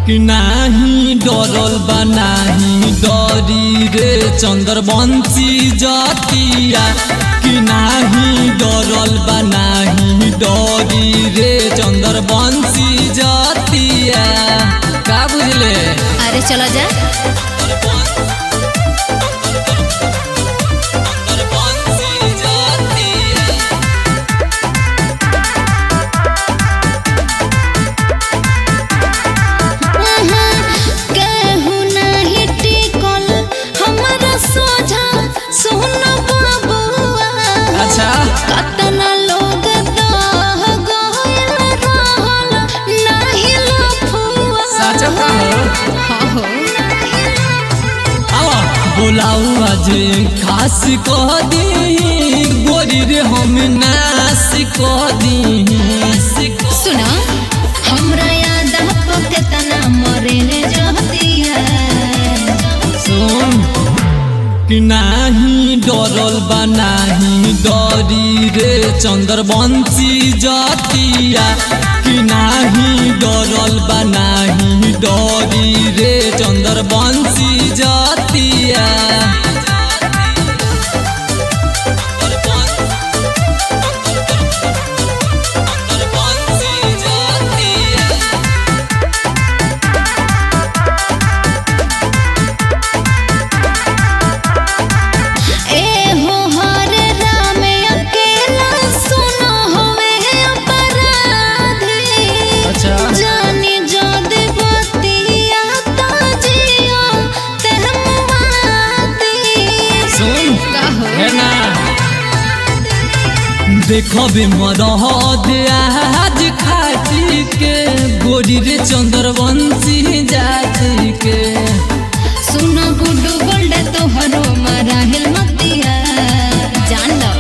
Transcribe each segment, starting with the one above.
कि नाही डरल बा नाही डरी रे चंद्रवंशी जातिया कि नाही डरल बा नाही डरी रे चंद्रवंशी जातिया। का बुझले? अरे चला जा। बोलाऊ आज खास कह दी गोरी रे हम नास कह दी। सुना हमरा याद आपके तना मरे ने जहतिया। सुन कि नाही डरल बा नाही डरी रे चंद्रवंशी जातिया कि नाही डरल बा नाही डरी रे चंद्रवंशी जातिया। देखबे मरहद आज खाती के गोरी रे चंद्रवंशी जाति के। सुनो गुड्डू गोल्ड तोहरो मारा हेलमतिया जान लो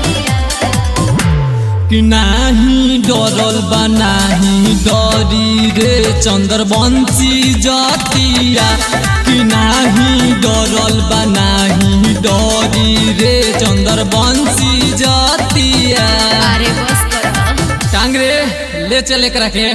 कि नाही डरल बा नाही डरी रे चंद्रवंशी जातिया कि नाही डरल बा नाही डरी रे चंद्रवंशी जातिया। अरे बस करो टांगरे ले चले करा के।